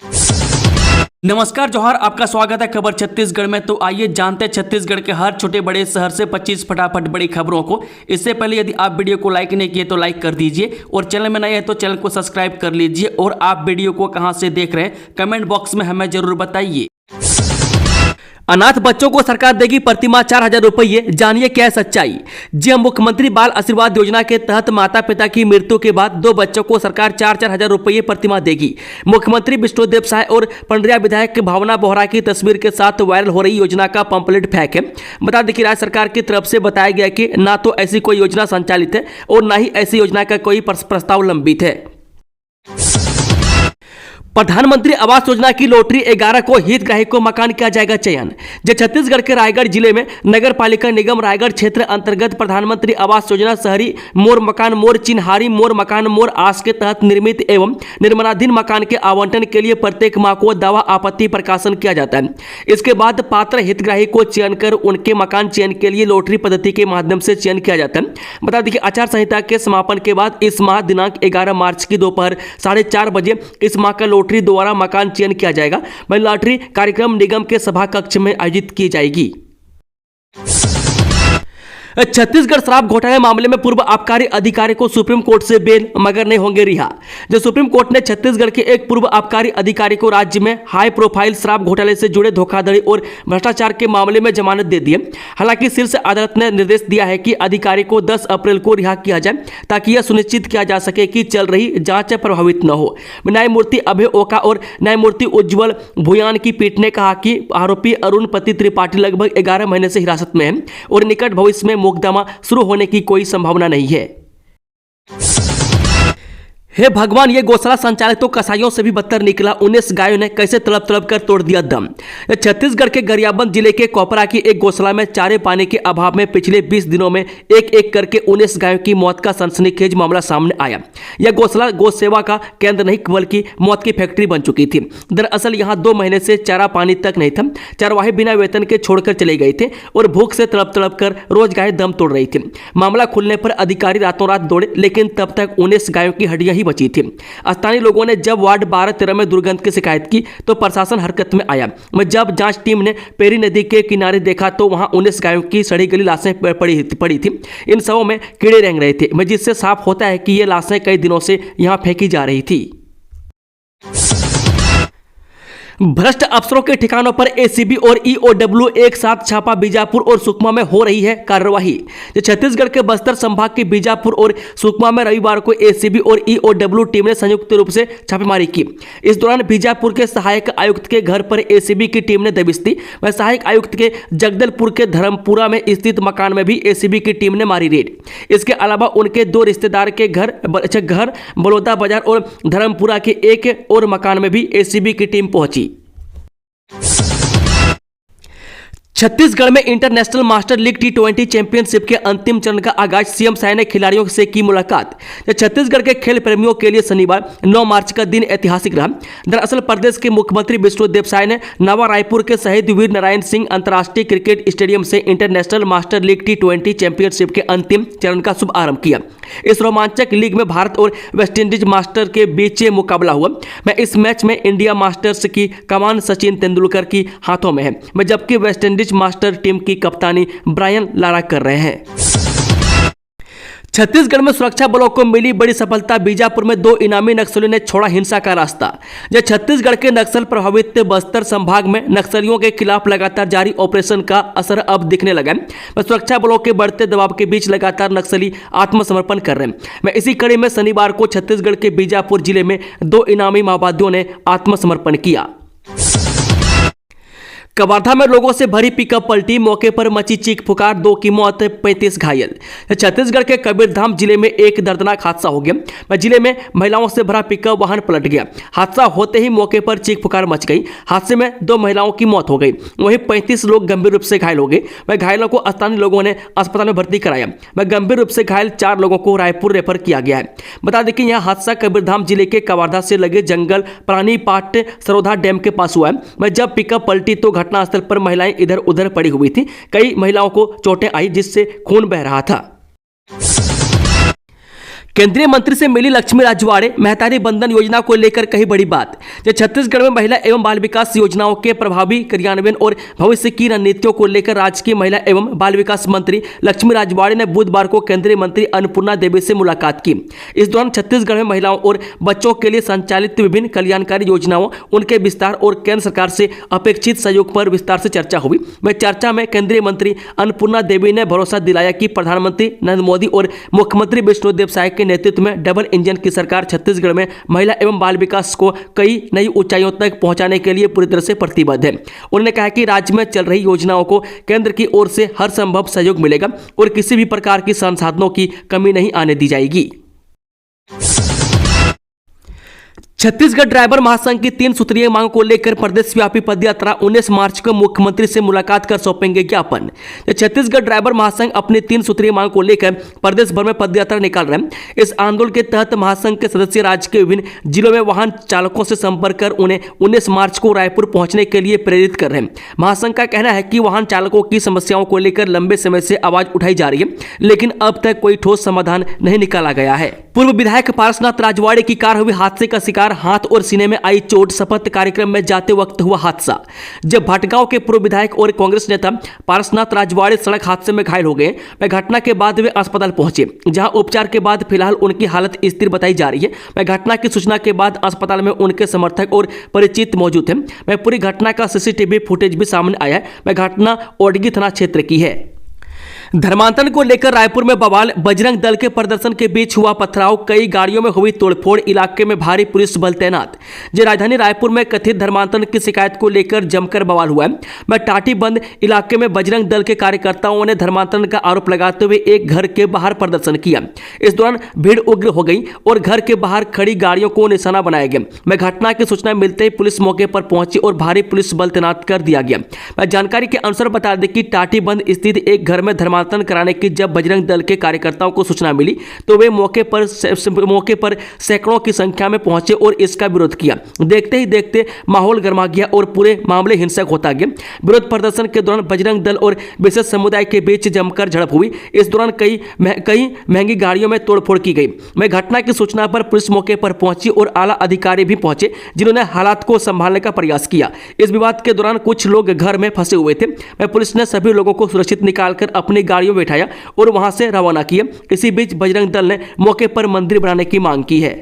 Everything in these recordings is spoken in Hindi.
नमस्कार जोहार, आपका स्वागत है खबर छत्तीसगढ़ में। तो आइए जानते हैं छत्तीसगढ़ के हर छोटे बड़े शहर से 25 फटाफट बड़ी खबरों को। इससे पहले यदि आप वीडियो को लाइक नहीं किए तो लाइक कर दीजिए और चैनल में नए हैं तो चैनल को सब्सक्राइब कर लीजिए। और आप वीडियो को कहां से देख रहे हैं कमेंट बॉक्स में हमें जरूर बताइए। अनाथ बच्चों को सरकार देगी प्रतिमाह 4,000 रुपये, जानिए क्या है सच्चाई। जी हम मुख्यमंत्री बाल आशीर्वाद योजना के तहत माता पिता की मृत्यु के बाद 2 बच्चों को सरकार 4-4 हजार रुपये प्रतिमाह देगी। मुख्यमंत्री विष्णुदेव साय और पंडरिया विधायक भावना बोहरा की तस्वीर के साथ वायरल हो रही योजना का पंपलेट फेंक है। बता दें कि राज्य सरकार की तरफ से बताया गया कि ना तो ऐसी कोई योजना संचालित है और ना ही ऐसी योजना का कोई प्रस्ताव लंबित है। प्रधानमंत्री आवास योजना की लॉटरी 11 को हितग्राही को मकान किया जाएगा चयन। जो छत्तीसगढ़ के रायगढ़ जिले में नगर पालिका निगम रायगढ़ क्षेत्र अंतर्गत प्रधानमंत्री आवास योजना शहरी मोर मकान मोर चिन्हारी मोर मकान मोर आस के तहत निर्मित एवं निर्माणाधीन मकान के आवंटन के लिए प्रत्येक माह को दावा आपत्ति प्रकाशन किया जाता है। इसके बाद पात्र हितग्राही को चयन कर उनके मकान चयन के लिए लॉटरी पद्धति के माध्यम से चयन किया जाता है। बता दें कि आचार संहिता के समापन के बाद इस माह दिनांक 11 मार्च की दोपहर 4:30 बजे इस माह का लॉटरी द्वारा मकान चयन किया जाएगा। लॉटरी कार्यक्रम निगम के सभा कक्ष में आयोजित की जाएगी। छत्तीसगढ़ शराब घोटाले मामले में पूर्व आबकारी अधिकारी को सुप्रीम कोर्ट से बेल मगर नहीं होंगे रिहा। जो सुप्रीम कोर्ट ने छत्तीसगढ़ के एक पूर्व आबकारी अधिकारी को राज्य में हाई प्रोफाइल शराब घोटाले से जुड़े धोखाधड़ी और भ्रष्टाचार के मामले में जमानत दे दी है। हालांकि शीर्ष अदालत ने निर्देश दिया है कि अधिकारी को 10 अप्रैल को रिहा किया जाए ताकि यह सुनिश्चित किया जा सके कि चल रही जांच प्रभावित न हो। न्यायमूर्ति अभय ओका और न्यायमूर्ति उज्ज्वल भुयान की पीठ ने कहा कि आरोपी अरुण पति त्रिपाठी लगभग 11 महीने से हिरासत में है और निकट भविष्य में मुकदमा शुरू होने की कोई संभावना नहीं है। हे भगवान, ये गौशाला संचालक तो कसाईयों से भी बदतर निकला। 19 गायों ने कैसे तड़प तड़प कर तोड़ दिया दम। छत्तीसगढ़ के गरियाबंद जिले के कोपरा की एक गौशाला में चारे पानी के अभाव में पिछले 20 दिनों में एक एक करके 19 गायों की मौत का सनसनीखेज मामला सामने आया। यह गौशाला गौ सेवा का केंद्र नहीं बल्कि मौत की फैक्ट्री बन चुकी थी। दरअसल यहाँ 2 महीने से चारा पानी तक नहीं था। चरवाहे बिना वेतन के छोड़कर चले गए थे और भूख से तड़प तड़प कर रोज गायें दम तोड़ रही थी। मामला खुलने पर अधिकारी रातों रात दौड़े, लेकिन तब तक 19 गायों की हड्डियां बची थी। स्थानीय लोगों ने जब वार्ड 12-13 में दुर्गंध की शिकायत की तो प्रशासन हरकत में आया। जब जांच टीम ने पेरी नदी के किनारे देखा तो वहां 19 गायों की सड़ी गली लाशें पड़ी थी। इन सबों में कीड़े रेंग रहे थे, जिससे साफ होता है कि ये लाशें कई दिनों से यहां फेंकी जा रही थी। भ्रष्ट अफसरों के ठिकानों पर एसीबी और ईओडब्ल्यू एक साथ छापा। बीजापुर और सुकमा में हो रही है कार्रवाई। छत्तीसगढ़ के बस्तर संभाग के बीजापुर और सुकमा में रविवार को एसीबी और ईओडब्ल्यू टीम ने संयुक्त रूप से छापेमारी की। इस दौरान बीजापुर के सहायक आयुक्त के घर पर एसीबी की टीम ने दबिश दी। वह सहायक आयुक्त के जगदलपुर के धर्मपुरा में स्थित मकान में भी एसीबी की टीम ने मारी रेड। इसके अलावा उनके 2 रिश्तेदार के घर बलौदा बाजार और धर्मपुरा के एक और मकान में भी एसीबी की टीम पहुंची। छत्तीसगढ़ में international master league T20 championship के अंतिम चरण का आगाज। सीएम साय ने खिलाड़ियों से की मुलाकात। छत्तीसगढ़ के खेल प्रेमियों के लिए शनिवार 9 मार्च का दिन ऐतिहासिक रहा। दरअसल प्रदेश के मुख्यमंत्री विष्णुदेव साय ने नवा रायपुर के शहीद वीर नारायण सिंह अंतर्राष्ट्रीय क्रिकेट स्टेडियम से international master league T20 championship के अंतिम चरण का शुभ आरंभ किया। इस रोमांचक लीग में भारत और वेस्टइंडीज मास्टर के बीच मुकाबला हुआ। इस मैच में इंडिया मास्टर्स की कमान सचिन तेंदुलकर की हाथों में है, जबकि वेस्टइंडीज मास्टर टीम की कप्तानी ब्रायन लारा कर रहे हैं। छत्तीसगढ़ में सुरक्षा बलों को मिली बड़ी सफलता। बीजापुर में 2 इनामी नक्सलियों ने छोड़ा हिंसा का रास्ता। जब छत्तीसगढ़ के नक्सल प्रभावित बस्तर संभाग में नक्सलियों के खिलाफ लगातार जारी ऑपरेशन का असर अब दिखने लगा है। सुरक्षा बलों के बढ़ते दबाव के बीच लगातार नक्सली आत्मसमर्पण कर रहे हैं। इसी कड़ी में शनिवार को छत्तीसगढ़ के बीजापुर जिले में 2 इनामी माओवादियों ने आत्मसमर्पण किया। कवर्धा में लोगों से भरी पिकअप पलटी, मौके पर मची चीख पुकार, 2 की मौत 35 घायल। छत्तीसगढ़ के कबीरधाम जिले में एक दर्दनाक हादसा हो गया। जिले में महिलाओं से भरा पिकअप वाहन पलट गया। हादसा होते ही मौके पर चीख पुकार मच गई। हादसे में 2 महिलाओं की मौत हो गई, वहीं 35 लोग गंभीर रूप से घायल हो गए। वह घायलों को स्थानीय लोगों ने अस्पताल में भर्ती कराया। वह गंभीर रूप से घायल 4 लोगों को रायपुर रेफर किया गया है। बता दें कि यह हादसा कबीरधाम जिले के कवर्धा से लगे जंगल प्राणी पाट सरोधा डैम के पास हुआ है। जब पिकअप पलटी तो घटनास्थल पर महिलाएं इधर उधर पड़ी हुई थी। कई महिलाओं को चोटें आई, जिससे खून बह रहा था। केंद्रीय मंत्री से मिली लक्ष्मी राजवाड़े, मेहतारी बंधन योजना को लेकर कही बड़ी बात। जो छत्तीसगढ़ में महिला एवं बाल विकास योजनाओं के प्रभावी क्रियान्वयन और भविष्य की रणनीतियों को लेकर राज्य की महिला एवं बाल विकास मंत्री लक्ष्मी राजवाड़े ने बुधवार को केंद्रीय मंत्री अन्नपूर्णा देवी से मुलाकात की। इस दौरान छत्तीसगढ़ में महिलाओं और बच्चों के लिए संचालित विभिन्न कल्याणकारी योजनाओं, उनके विस्तार और केंद्र सरकार से अपेक्षित सहयोग पर विस्तार से चर्चा हुई। वह चर्चा में केंद्रीय मंत्री अन्नपूर्णा देवी ने भरोसा दिलाया कि प्रधानमंत्री नरेंद्र मोदी और मुख्यमंत्री विष्णुदेव साय के नेतृत्व में डबल इंजन की सरकार छत्तीसगढ़ में महिला एवं बाल विकास को कई नई ऊंचाइयों तक पहुंचाने के लिए पूरी तरह से प्रतिबद्ध है। उन्होंने कहा कि राज्य में चल रही योजनाओं को केंद्र की ओर से हर संभव सहयोग मिलेगा और किसी भी प्रकार की संसाधनों की कमी नहीं आने दी जाएगी। छत्तीसगढ़ ड्राइवर महासंघ की 3 सूत्रीय मांग को लेकर प्रदेशव्यापी पदयात्रा 19 मार्च को मुख्यमंत्री से मुलाकात कर सौंपेंगे ज्ञापन। छत्तीसगढ़ ड्राइवर महासंघ अपनी 3 सूत्रीय मांग को लेकर प्रदेश भर में पदयात्रा निकाल रहे हैं। इस आंदोलन के तहत महासंघ के सदस्य राज्य के विभिन्न जिलों में वाहन चालकों से संपर्क कर उन्हें 19 मार्च को रायपुर पहुंचने के लिए प्रेरित कर रहे हैं। महासंघ का कहना है कि वाहन चालकों की समस्याओं को लेकर लंबे समय से आवाज उठाई जा रही है, लेकिन अब तक कोई ठोस समाधान नहीं निकाला गया है। पूर्व विधायक पारसनाथ राजवाड़े की कार हुई हादसे का शिकार, हाथ और सीने में आई चोट, शपथ कार्यक्रम में जाते वक्त हुआ हादसा। जब भटगांव के पूर्व विधायक और कांग्रेस नेता पारसनाथ राजवाड़े सड़क हादसे में घायल हो गए, वह घटना के बाद वे अस्पताल पहुंचे, जहां उपचार के बाद फिलहाल उनकी हालत स्थिर बताई जा रही है। वह घटना की सूचना के बाद अस्पताल में उनके समर्थक और परिचित मौजूद हैं। वह पूरी घटना का सीसीटीवी फुटेज भी सामने आया है। वह घटना ओडगी थाना क्षेत्र की है। धर्मांतरण को लेकर रायपुर में बवाल, बजरंग दल के प्रदर्शन के बीच हुआ पथराव, कई गाड़ियों में हुई तोड़फोड़, इलाके में भारी पुलिस बल तैनात। जो राजधानी रायपुर में कथित धर्मांतरण की शिकायत को लेकर जमकर बवाल हुआ है। मैं टाटीबंद इलाके में बजरंग दल के कार्यकर्ताओं ने धर्मांतरण का आरोप लगाते हुए एक घर के बाहर प्रदर्शन किया। इस दौरान भीड़ उग्र हो गई और घर के बाहर खड़ी गाड़ियों को निशाना बनाया गया। मैं घटना की सूचना मिलते ही पुलिस मौके पर पहुंची और भारी पुलिस बल तैनात कर दिया गया। मैं जानकारी के अनुसार बता दें कि टाटीबंद स्थित एक घर में धर्मांतरण कराने की जब बजरंग दल के कार्यकर्ताओं को सूचना मिली तो वे मौके पर सैकड़ों की संख्या में पहुंचे और इसका विरोध किया। देखते ही देखते माहौल गर्मा गया और पूरे मामले हिंसक होता गया। विरोध प्रदर्शन के दौरान बजरंग दल और विशेष समुदाय के बीच जमकर झड़प हुई। इस दौरान कई महंगी गाड़ियों में तोड़फोड़ की गई। मैं घटना की सूचना पर पुलिस मौके पर पहुंची और आला अधिकारी भी पहुंचे, जिन्होंने हालात को संभालने का प्रयास किया। इस विवाद के दौरान कुछ लोग घर में फंसे हुए थे। पुलिस ने सभी लोगों को सुरक्षित निकालकर अपनी गाड़ियों में बिठाया और वहां से रवाना किया। इसी बीच बजरंग दल ने मौके पर मंदिर बनाने की मांग की है।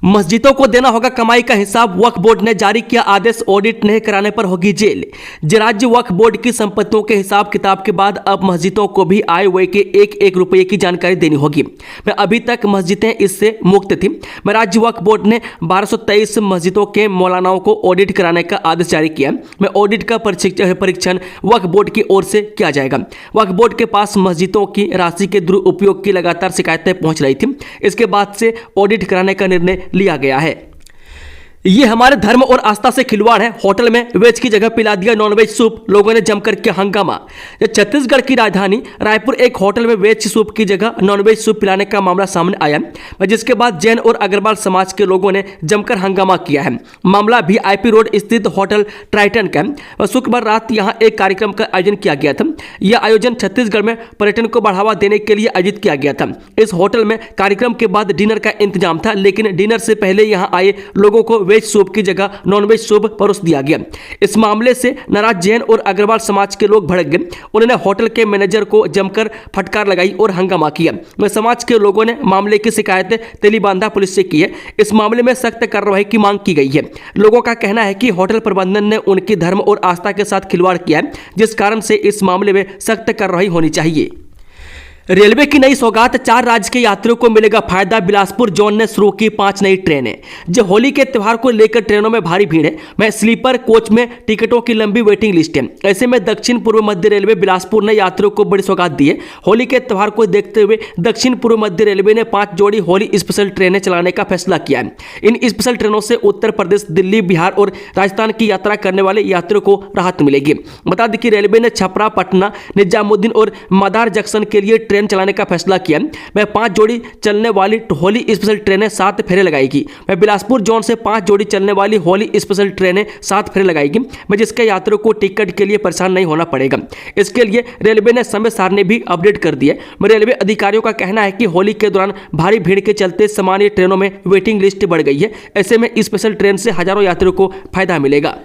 मस्जिदों को देना होगा कमाई का हिसाब, वक्फ बोर्ड ने जारी किया आदेश, ऑडिट नहीं कराने पर होगी जेल। राज्य वक्फ बोर्ड की संपत्तियों के हिसाब किताब के बाद अब मस्जिदों को भी आय व्यय के एक रुपये की जानकारी देनी होगी। मैं अभी तक मस्जिदें इससे मुक्त थी। मैं राज्य वक्फ बोर्ड ने 1223 मस्जिदों के मौलानाओं को ऑडिट कराने का आदेश जारी किया। मैं ऑडिट का परीक्षण वक्फ बोर्ड की ओर से किया जाएगा। वक्फ बोर्ड के पास मस्जिदों की राशि के दुरुपयोग की लगातार शिकायतें पहुंच रही थी। इसके बाद से ऑडिट कराने का निर्णय लिया गया है। ये हमारे धर्म और आस्था से खिलवाड़ है। होटल में वेज की जगह पिला दिया नॉनवेज सूप, लोगों ने जमकर किया हंगामा। छत्तीसगढ़ की राजधानी रायपुर एक होटल में वेज सूप की जगह नॉनवेज सूप पिलाने का मामला सामने आया, जिसके बाद जैन और अग्रवाल समाज के लोगों ने जमकर हंगामा किया है। मामला VIP रोड स्थित होटल ट्राइटन का। शुक्रवार रात यहां एक कार्यक्रम का आयोजन किया गया था। यह आयोजन छत्तीसगढ़ में पर्यटन को बढ़ावा देने के लिए आयोजित किया गया था। इस होटल में कार्यक्रम के बाद डिनर का इंतजाम था, लेकिन डिनर से पहले यहां आए लोगों को वेज सूप की जगह नॉनवेज सूप परोस दिया गया। इस मामले से नाराज जैन और अग्रवाल समाज के लोग भड़क गए। उन्होंने होटल के मैनेजर को जमकर फटकार लगाई और हंगामा किया। समाज के लोगों ने मामले की शिकायत तेलीबांधा पुलिस से की है। इस मामले में सख्त कार्रवाई की मांग की गई है। लोगों का कहना है कि होटल प्रबंधन ने उनकी धर्म और आस्था के साथ खिलवाड़ किया है, जिस कारण से इस मामले में सख्त कार्रवाई होनी चाहिए। रेलवे की नई सौगात, 4 राज्य के यात्रियों को मिलेगा फायदा। बिलासपुर जोन ने शुरू की 5 नई ट्रेनें। जो होली के त्यौहार को लेकर ट्रेनों में भारी भीड़ है। मैं स्लीपर कोच में टिकटों की लंबी वेटिंग लिस्ट है। ऐसे में दक्षिण पूर्व मध्य रेलवे बिलासपुर ने यात्रियों को बड़ी सौगात दी है। होली के त्यौहार को देखते हुए दक्षिण पूर्व मध्य रेलवे ने 5 जोड़ी होली स्पेशल ट्रेनें चलाने का फैसला किया है। इन स्पेशल ट्रेनों से उत्तर प्रदेश, दिल्ली, बिहार और राजस्थान की यात्रा करने वाले यात्रियों को राहत मिलेगी। बता दें कि रेलवे ने छपरा, पटना, निजामुद्दीन और मदार जंक्शन के लिए ट्रेन चलाने का फैसला किया। वह 5 जोड़ी चलने वाली होली स्पेशल ट्रेनें 7 फेरे लगाएगी। वह बिलासपुर जोन से 5 जोड़ी चलने वाली होली स्पेशल ट्रेनें 7 फेरे लगाएगी, जिसके यात्रियों को टिकट के लिए परेशान नहीं होना पड़ेगा। इसके लिए रेलवे ने समय सारणी भी अपडेट कर दी है। रेलवे अधिकारियों का कहना है कि होली के दौरान भारी भीड़ के चलते सामान्य ट्रेनों में वेटिंग लिस्ट बढ़ गई है। ऐसे में स्पेशल ट्रेन से हजारों यात्रियों को फायदा मिलेगा।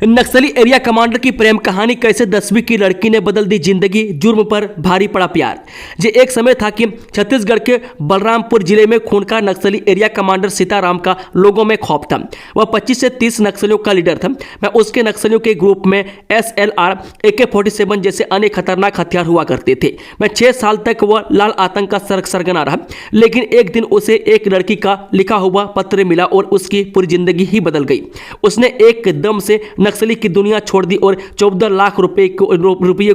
नक्सली एरिया कमांडर की प्रेम कहानी, कैसे 10वीं की लड़की ने बदल दी जिंदगी, जुर्म पर भारी पड़ा प्यार। ये एक समय था कि छत्तीसगढ़ के बलरामपुर जिले में खूंखार नक्सली एरिया कमांडर सीताराम का लोगों में खौफ था। वह 25 से 30 नक्सलियों का लीडर था। वह उसके नक्सलियों के ग्रुप में SLR, AK-47 जैसे अनेक खतरनाक हथियार हुआ करते थे। वह 6 साल तक वह लाल आतंक का सरगना रहा, लेकिन एक दिन उसे एक लड़की का लिखा हुआ पत्र मिला और उसकी पूरी जिंदगी ही बदल गई। उसने एकदम से नक्सली की दुनिया छोड़ दी और 14 लाख रुपए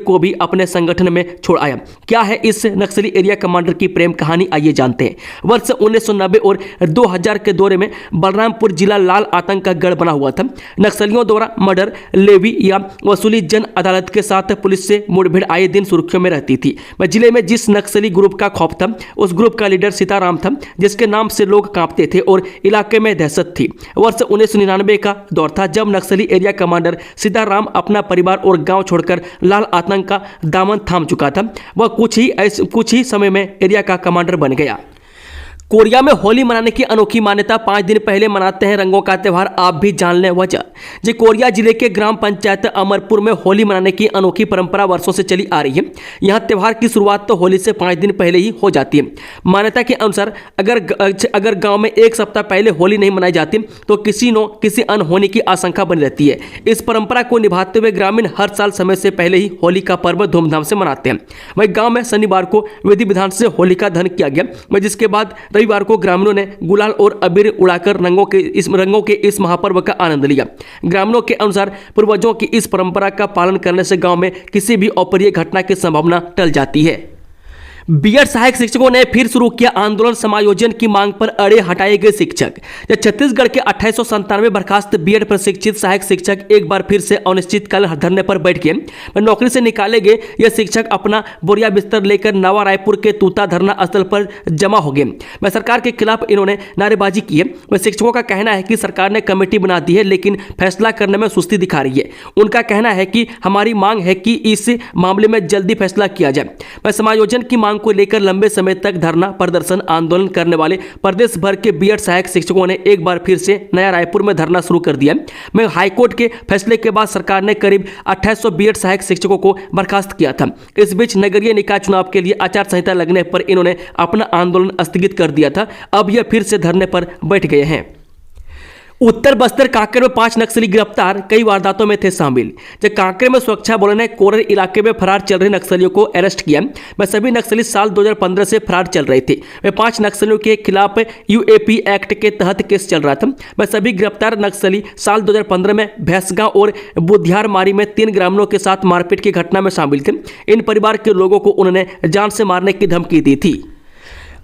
को भी अपने संगठन में छोड़ आया। क्या है इस नक्सली एरिया कमांडर की प्रेम कहानी, आइए जानते हैं। वर्ष 1990 और 2000 के दौरे में बलरामपुर जिला लाल आतंक का गढ़ बना हुआ था। नक्सलियों द्वारा मर्डर, लेवी या वसूली जन अदालत के साथ पुलिस से मुठभेड़ आए दिन सुर्खियों में रहती थी। जिले में जिस नक्सली ग्रुप का खौफ था, उस ग्रुप का लीडर सीताराम था, जिसके नाम से लोग कांपते थे और इलाके में दहशत थी। वर्ष 1999 का दौर था जब नक्सली एरिया कमांडर सीताराम अपना परिवार और गांव छोड़कर लाल आतंक का दामन थाम चुका था। वह कुछ ही समय में एरिया का कमांडर बन गया। कोरिया में होली मनाने की अनोखी मान्यता, 5 दिन पहले मनाते हैं रंगों का त्यौहार, आप भी जान लें वजह। जी, कोरिया जिले के ग्राम पंचायत अमरपुर में होली मनाने की अनोखी परंपरा वर्षों से चली आ रही है। यहाँ त्यौहार की शुरुआत तो होली से 5 दिन पहले ही हो जाती है। मान्यता के अनुसार अगर गांव में 1 सप्ताह पहले होली नहीं मनाई जाती तो किसी अनहोनी की आशंका बनी रहती है। इस परंपरा को निभाते हुए ग्रामीण हर साल समय से पहले ही होली का पर्व धूमधाम से मनाते हैं। वही गाँव में शनिवार को विधि विधान से होलिका दहन किया गया, जिसके बाद रविवार को ग्रामीणों ने गुलाल और अबीर उड़ाकर रंगों के इस महापर्व का आनंद लिया। ग्रामीणों के अनुसार पूर्वजों की इस परंपरा का पालन करने से गांव में किसी भी अप्रिय घटना की संभावना टल जाती है। बीएड सहायक शिक्षकों ने फिर शुरू किया आंदोलन, समायोजन की मांग पर अड़े हटाए गए शिक्षक। छत्तीसगढ़ के 2897 बर्खास्त बीएड प्रशिक्षित सहायक शिक्षक एक बार फिर से अनिश्चितकाल धरने पर बैठ गए। नौकरी से निकाले गए यह शिक्षक अपना बोरिया बिस्तर लेकर नवा रायपुर के तूता धरना स्थल पर जमा हो गए। सरकार के खिलाफ इन्होंने नारेबाजी की है। शिक्षकों का कहना है कि सरकार ने कमेटी बना दी है, लेकिन फैसला करने में सुस्ती दिखा रही है। उनका कहना है कि हमारी मांग है कि इस मामले में जल्दी फैसला किया जाए। समायोजन की मांग को लेकर लंबे समय तक धरना प्रदर्शन आंदोलन करने वाले प्रदेश भर के बीएड सहायक शिक्षकों ने एक बार फिर से नया रायपुर में धरना शुरू कर दिया। हाईकोर्ट के फैसले के बाद सरकार ने करीब 2800 बीएड सहायक शिक्षकों को बर्खास्त किया था। इस बीच नगरीय निकाय चुनाव के लिए आचार संहिता लगने पर इन्होंने अपना आंदोलन स्थगित कर दिया था। अब यह फिर से धरने पर बैठ गए हैं। उत्तर बस्तर कांकेर में 5 नक्सली गिरफ्तार, कई वारदातों में थे शामिल। जब कांकेर में सुरक्षा बलों ने कोरर इलाके में फरार चल रहे नक्सलियों को अरेस्ट किया। सभी नक्सली साल 2015 से फरार चल रहे थे। 5 नक्सलियों के खिलाफ UAP एक्ट के तहत केस चल रहा था। सभी गिरफ्तार नक्सली साल 2015 में भैंसगांव और बुधियारमारी में 3 ग्रामीणों के साथ मारपीट की घटना में शामिल थे। इन परिवार के लोगों को उन्होंने जान से मारने की धमकी दी थी।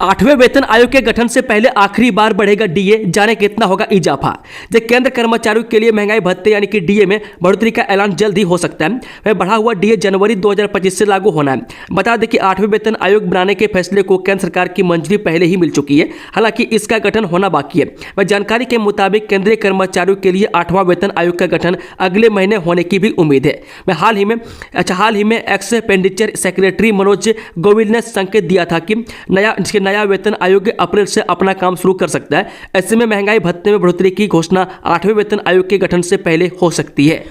8वें वेतन आयोग के गठन से पहले आखिरी बार बढ़ेगा डीए, जाने कितना होगा इजाफा। जब केंद्र कर्मचारियों के लिए महंगाई भत्ते यानी कि डीए में बढ़ोतरी का ऐलान जल्द ही हो सकता है। वह बढ़ा हुआ डीए जनवरी 2025 से लागू होना है। बता दें कि 8वें वेतन आयोग बनाने के फैसले को केंद्र सरकार की मंजूरी पहले ही मिल चुकी है, हालांकि इसका गठन होना बाकी है। वह जानकारी के मुताबिक केंद्रीय कर्मचारियों के लिए 8वां वेतन आयोग का गठन अगले महीने होने की भी उम्मीद है। हाल ही में एक्सपेंडिचर सेक्रेटरी मनोज गोविल ने संकेत दिया था कि नया वेतन आयोग अप्रैल से अपना काम शुरू कर सकता है। ऐसे में महंगाई भत्ते में बढ़ोतरी की घोषणा 8वें वेतन आयोग के गठन से पहले हो सकती है।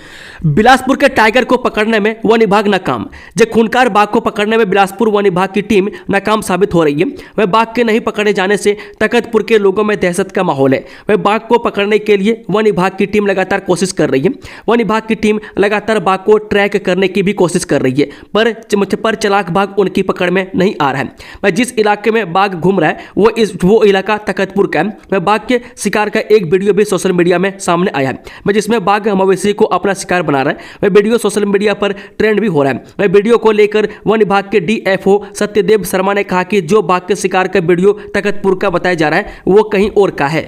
बिलासपुर के टाइगर को पकड़ने में वन विभाग नाकाम। जब खूंखार बाघ को पकड़ने में बिलासपुर वन विभाग की टीम नाकाम साबित हो रही है। वह बाघ के नहीं पकड़े जाने से तखतपुर के लोगों में दहशत का माहौल है। वह बाघ को पकड़ने के लिए वन विभाग की टीम लगातार कोशिश कर रही है। वन विभाग की टीम लगातार बाघ को ट्रैक करने की भी कोशिश कर रही है, पर चलाक बाघ उनकी पकड़ में नहीं आ रहा है। वह जिस इलाके में बाघ घूम रहा है वो इलाका तखतपुर का है। वह बाघ के शिकार का एक वीडियो भी सोशल मीडिया में सामने आया है, जिसमें बाघ मवेशी को अपना शिकार बना रहा है। वह वीडियो सोशल मीडिया पर ट्रेंड भी हो रहा है। वह वीडियो को लेकर वन विभाग के DFO सत्यदेव शर्मा ने कहा कि जो बाघ के शिकार का वीडियो तखतपुर का बताया जा रहा है वो कहीं और का है।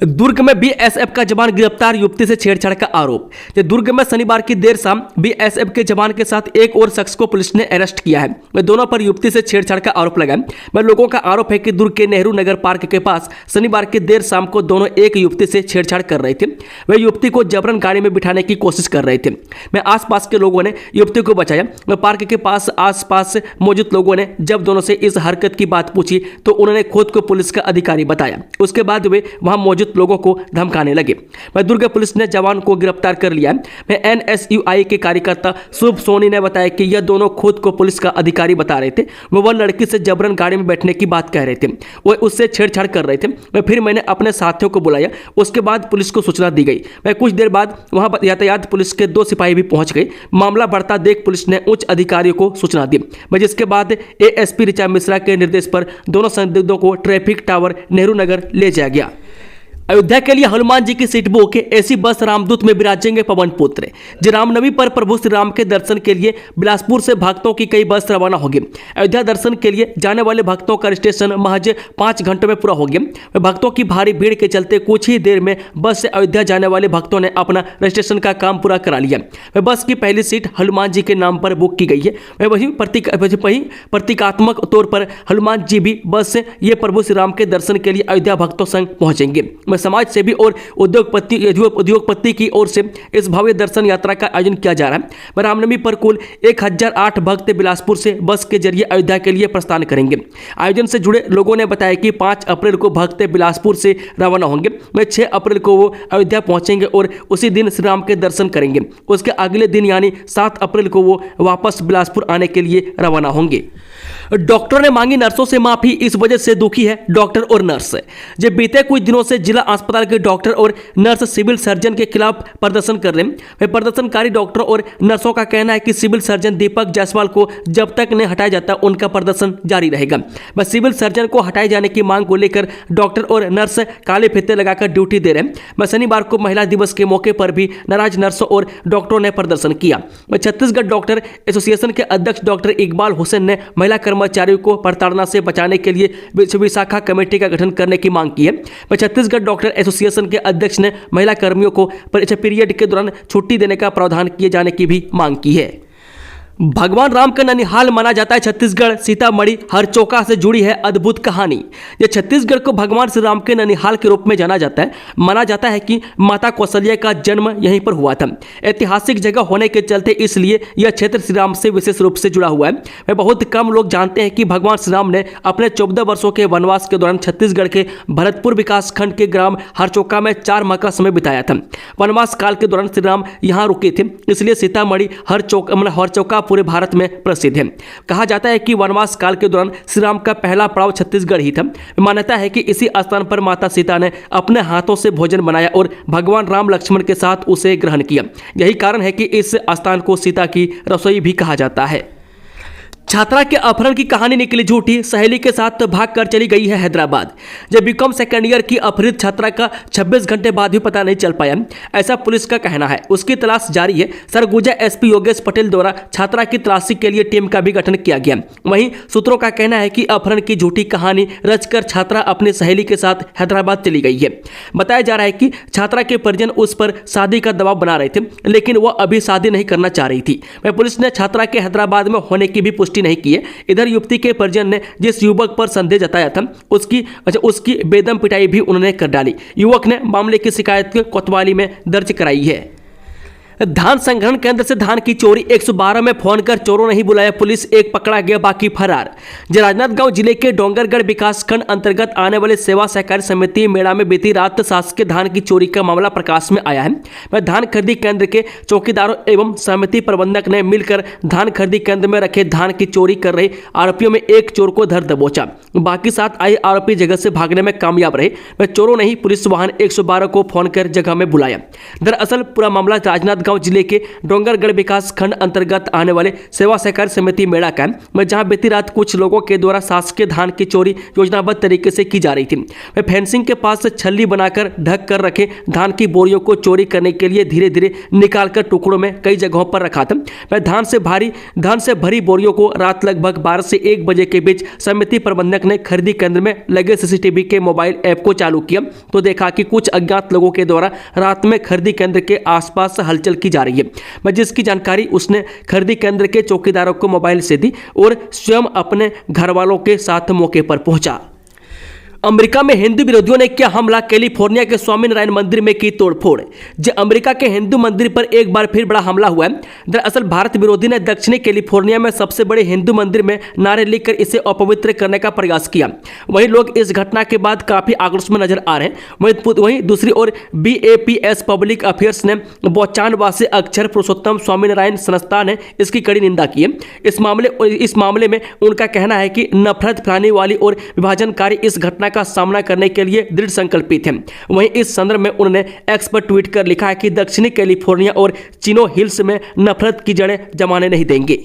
दुर्ग में बीएसएफ का जवान गिरफ्तार, युवती से छेड़छाड़ का आरोप। दुर्ग में शनिवार की देर शाम बीएसएफ के जवान के साथ एक और शख्स को पुलिस ने अरेस्ट किया है। दोनों पर युवती से छेड़छाड़ का आरोप लगा है। लोगों का आरोप है कि दुर्ग के नेहरू नगर पार्क के पास शनिवार की देर शाम को दोनों एक युवती से छेड़छाड़ कर रहे थे। वे युवती को जबरन गाड़ी में बिठाने की कोशिश कर रहे थे। आसपास के लोगों ने युवती को बचाया। पार्क के पास आसपास मौजूद लोगों ने जब दोनों से इस हरकत की बात पूछी तो उन्होंने खुद को पुलिस का अधिकारी बताया। उसके बाद वे वहां मौजूद लोगों को धमकाने लगे। दुर्ग पुलिस ने जवान को गिरफ्तार कर लिया। एनएसयूआई के कार्यकर्ता शुभ सोनी ने बताया कि यह दोनों खुद को पुलिस का अधिकारी बता रहे थे। वह लड़की से जबरन गाड़ी में बैठने की बात कह रहे थे। वह उससे छेड़छाड़ कर रहे थे। फिर मैंने अपने साथियों को बुलाया। उसके बाद पुलिस को सूचना दी गई। कुछ देर बाद वहां यातायात पुलिस के 2 सिपाही भी पहुंच गए। मामला बढ़ता देख पुलिस ने उच्च अधिकारियों को सूचना दी, जिसके बाद एएसपी ऋचा मिश्रा के निर्देश पर दोनों संदिग्धों को ट्रैफिक टावर नेहरू नगर ले जाया गया। अयोध्या के लिए हनुमान जी की सीट बुक, एसी बस रामदूत में विराजेंगे पवन पुत्र। रामनवमी पर प्रभु श्री राम के दर्शन के लिए बिलासपुर से भक्तों की कई बस रवाना होगी। अयोध्या दर्शन के लिए जाने वाले भक्तों का रजिस्ट्रेशन महज 5 घंटों में पूरा हो गया। भक्तों की भारी भीड़ के चलते कुछ ही देर में बस से अयोध्या जाने वाले भक्तों ने अपना रजिस्ट्रेशन का काम पूरा करा लिया। बस की पहली सीट हनुमान जी के नाम पर बुक की गई है। वहीं प्रतीकात्मक तौर पर हनुमान जी भी बस से ये प्रभु श्री राम के दर्शन के लिए अयोध्या भक्तों संग पहुंचेंगे। समाज सेवी और उद्योगपति की ओर से इस भव्य दर्शन यात्रा का आयोजन किया जा रहा है। रामनवमी पर कुल 1008 भक्त बिलासपुर से बस के जरिए अयोध्या के लिए प्रस्थान करेंगे। आयोजन से जुड़े लोगों ने बताया कि 5 अप्रैल को भक्त बिलासपुर से रवाना होंगे। 6 अप्रैल को वो अयोध्या पहुंचेंगे और उसी दिन श्री राम के दर्शन करेंगे। उसके अगले दिन यानी 7 अप्रैल को वो वापस बिलासपुर आने के लिए रवाना होंगे। डॉक्टरों ने मांगी नर्सों से माफी, इस वजह से दुखी है डॉक्टर और नर्स। जब बीते कुछ दिनों से जिला अस्पताल के डॉक्टर और नर्स सिविल सर्जन के खिलाफ प्रदर्शन कर रहे हैं। प्रदर्शनकारी डॉक्टरों और नर्सों का कहना है कि सिविल सर्जन दीपक जायसवाल को जब तक नहीं हटाया जाता उनका प्रदर्शन जारी रहेगा। सिविल सर्जन को हटाए जाने की मांग को लेकर डॉक्टर और नर्स काले फीते लगाकर ड्यूटी दे रहे हैं। शनिवार को महिला दिवस के मौके पर भी नाराज नर्सों और डॉक्टरों ने प्रदर्शन किया। छत्तीसगढ़ डॉक्टर एसोसिएशन के अध्यक्ष डॉक्टर इकबाल हुसैन ने महिला कर्मचारियों को प्रताड़ना से बचाने के लिए विशाखा कमेटी का गठन करने की मांग की है। छत्तीसगढ़ डॉक्टर एसोसिएशन के अध्यक्ष ने महिला कर्मियों को पीरियड के दौरान छुट्टी देने का प्रावधान किए जाने की भी मांग की है। भगवान राम का ननिहाल माना जाता है छत्तीसगढ़। सीतामढ़ी हरचौका से जुड़ी है अद्भुत कहानी। यह छत्तीसगढ़ को भगवान श्री राम के ननिहाल के रूप में जाना जाता है। माना जाता है कि माता कौशल्या का जन्म यहीं पर हुआ था। ऐतिहासिक जगह होने के चलते इसलिए यह क्षेत्र श्री राम से विशेष रूप से जुड़ा हुआ है। बहुत कम लोग जानते हैं कि भगवान श्री राम ने अपने 14 वर्षों के वनवास के दौरान छत्तीसगढ़ के भरतपुर विकासखंड के ग्राम हरचौका में 4 माह का समय बिताया था। वनवास काल के दौरान श्री राम यहाँ रुके थे, इसलिए सीतामढ़ी हरचौका पूरे भारत में प्रसिद्ध है। कहा जाता है कि वनवास काल के दौरान श्री राम का पहला पड़ाव छत्तीसगढ़ ही था। मान्यता है कि इसी स्थान पर माता सीता ने अपने हाथों से भोजन बनाया और भगवान राम लक्ष्मण के साथ उसे ग्रहण किया। यही कारण है कि इस स्थान को सीता की रसोई भी कहा जाता है। छात्रा के अपहरण की कहानी निकली झूठी, सहेली के साथ भागकर चली गई है हैदराबाद। जब बीकॉम सेकेंड ईयर की अपहृत छात्रा का 26 घंटे बाद भी पता नहीं चल पाया, ऐसा पुलिस का कहना है। उसकी तलाश जारी है। सरगुजा एसपी योगेश पटेल द्वारा छात्रा की तलाशी के लिए टीम का भी गठन किया गया। वहीं सूत्रों का कहना है कि अपहरण की झूठी कहानी रचकर छात्रा अपनी सहेली के साथ हैदराबाद चली गई है। बताया जा रहा है कि छात्रा के परिजन उस पर शादी का दबाव बना रहे थे, लेकिन वह अभी शादी नहीं करना चाह रही थी। पुलिस ने छात्रा के हैदराबाद में होने की भी पुष्टि नहीं की है। इधर युवती के परिजन ने जिस युवक पर संदेह जताया था उसकी बेदम पिटाई भी उन्होंने कर डाली। युवक ने मामले की शिकायत कोतवाली में दर्ज कराई है। धान संग्रहण केंद्र से धान की चोरी, 112 में फोन कर चोरों नहीं बुलाया पुलिस, एक पकड़ा गया बाकी फरार। राजनांदगांव जिले के डोंगरगढ़ विकासखंड अंतर्गत आने वाले सेवा सहकारी समिति मेला में बीती रात शासकीय धान की चोरी का मामला प्रकाश में आया है। धान खरीदी केंद्र के चौकीदारों एवं समिति प्रबंधक ने मिलकर धान खरीदी केंद्र में रखे धान की चोरी कर रहे आरोपियों में एक चोर को धर दबोचा। बाकी 7 आए आरोपी जगह से भागने में कामयाब रहे। चोरों ने ही पुलिस वाहन 112 को फोन कर जगह में बुलाया। दरअसल पूरा मामला राजनांदगांव राजनांदगांव जिले के डोंगरगढ़ विकास खंड अंतर्गत आने वाले सेवा सहकारी समिति मेड़ा कैंप में जहां बीती रात कुछ लोगों के द्वारा शासकीय धान की चोरी योजनाबद्ध तरीके से की जा रही थी। वह फेंसिंग के पास से छल्ली बनाकर ढक कर रखे धान की बोरियों को चोरी करने के लिए धीरे धीरे निकालकर टुकड़ों में कई जगहों पर रखा था। वह धान से भरी बोरियों को रात लगभग 12 से 1 बजे के बीच समिति प्रबंधक ने खरीदी केंद्र में लगे सीसीटीवी के मोबाइल ऐप को चालू किया तो देखा कि कुछ अज्ञात लोगों के द्वारा रात में खरीदी केंद्र के आसपास हलचल की जा रही है। मैं जिसकी जानकारी उसने खरीदी केंद्र के चौकीदारों को मोबाइल से दी और स्वयं अपने घर वालों के साथ मौके पर पहुंचा। अमेरिका में हिंदू विरोधियों ने किया हमला, कैलिफोर्निया के स्वामीनारायण मंदिर में की तोड़फोड़। जो अमेरिका के हिंदू मंदिर पर एक बार फिर बड़ा हमला हुआ है। दरअसल भारत विरोधी ने दक्षिणी कैलिफोर्निया में सबसे बड़े हिंदू मंदिर में नारे लिखकर इसे अपवित्र करने का प्रयास किया। वहीं लोग इस घटना के बाद काफी आक्रोश में नजर आ रहे हैं। वहीं दूसरी ओर BAPS पब्लिक अफेयर्स ने बोचानवासी अक्षर पुरुषोत्तम स्वामीनारायण संस्थान ने इसकी कड़ी निंदा की है। इस मामले में उनका कहना है कि नफरत फैलाने वाली और विभाजनकारी इस घटना का सामना करने के लिए दृढ़ संकल्पित हैं। वहीं इस संदर्भ में उन्होंने एक्स पर ट्वीट कर लिखा है कि दक्षिणी कैलिफोर्निया और चिनो हिल्स में नफरत की जड़ें जमाने नहीं देंगे।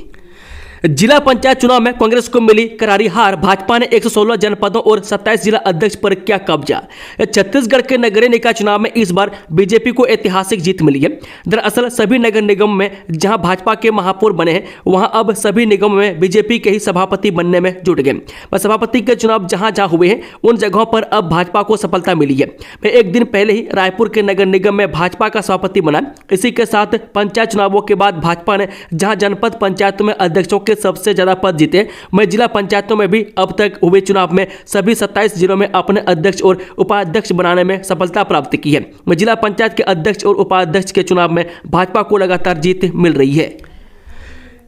जिला पंचायत चुनाव में कांग्रेस को मिली करारी हार। भाजपा ने 116 जनपदों और 27 जिला अध्यक्ष पर किया कब्जा। छत्तीसगढ़ के नगरीय निकाय चुनाव में इस बार बीजेपी को ऐतिहासिक जीत मिली है। दरअसल सभी नगर निगम में जहां भाजपा के महापौर बने हैं वहां अब सभी निगमों में बीजेपी के ही सभापति बनने में जुट गए। सभापति के चुनाव जहां जहां हुए हैं उन जगहों पर अब भाजपा को सफलता मिली है। एक दिन पहले ही रायपुर के नगर निगम में भाजपा का सभापति बना। इसी के साथ पंचायत चुनावों के बाद भाजपा ने जहां जनपद पंचायतों में अध्यक्षों के सबसे ज्यादा पद जीते, मैं जिला पंचायतों में भी अब तक हुए चुनाव में सभी 27 जिलों में अपने अध्यक्ष और उपाध्यक्ष बनाने में सफलता प्राप्त की है। मैं जिला पंचायत के अध्यक्ष और उपाध्यक्ष के चुनाव में भाजपा को लगातार जीत मिल रही है।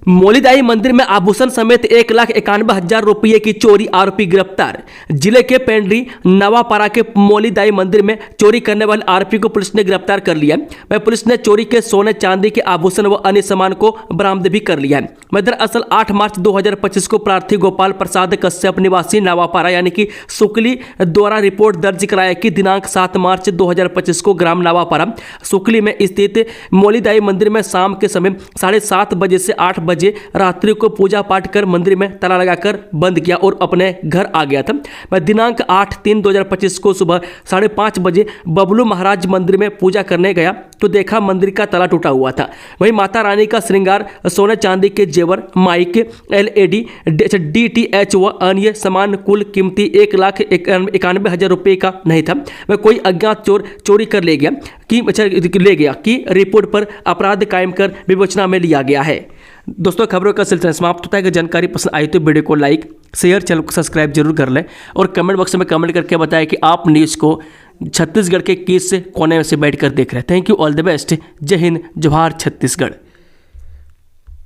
मौलीदाई मंदिर में आभूषण समेत 1,91,000 रुपये की चोरी, आरोपी गिरफ्तार। जिले के पेंड्री नवापारा के मौलीदाई मंदिर में चोरी करने वाले आरोपी को पुलिस ने गिरफ्तार कर लिया है। पुलिस ने चोरी के सोने चांदी के आभूषण व अन्य सामान को बरामद भी कर लिया है। दरअसल 8 मार्च 2025 को प्रार्थी गोपाल प्रसाद कश्यप निवासी नवापारा यानी कि सुकली द्वारा रिपोर्ट दर्ज कराया कि दिनांक 7 मार्च 2025 को ग्राम नवापारा सुकली में स्थित मौलीदाई मंदिर में शाम के समय 7:30 बजे से 8 बजे रात्रि को पूजा पाठ कर मंदिर में ताला लगाकर बंद किया और अपने घर आ गया था। दिनांक 8/3/2025 को सुबह 5:30 बजे बबलू महाराज मंदिर में पूजा करने गया तो देखा मंदिर का ताला टूटा हुआ था। वहीं माता रानी का श्रृंगार, सोने चांदी के जेवर, माइक, LED, DTH व अन्य सामान कुल कीमती 1,91,000 रुपये का नहीं था। वह कोई अज्ञात चोर चोरी कर ले गया कि रिपोर्ट पर अपराध कायम कर विवेचना में लिया गया है। दोस्तों, खबरों का सिलसिला समाप्त होता है। अगर जानकारी पसंद आई तो वीडियो को लाइक, शेयर, चैनल को सब्सक्राइब जरूर कर लें और कमेंट बॉक्स में कमेंट करके बताएं कि आप न्यूज़ को छत्तीसगढ़ के किस कोने में से बैठकर देख रहे हैं। Thank you, all the best. जय हिंद, जोहार छत्तीसगढ़।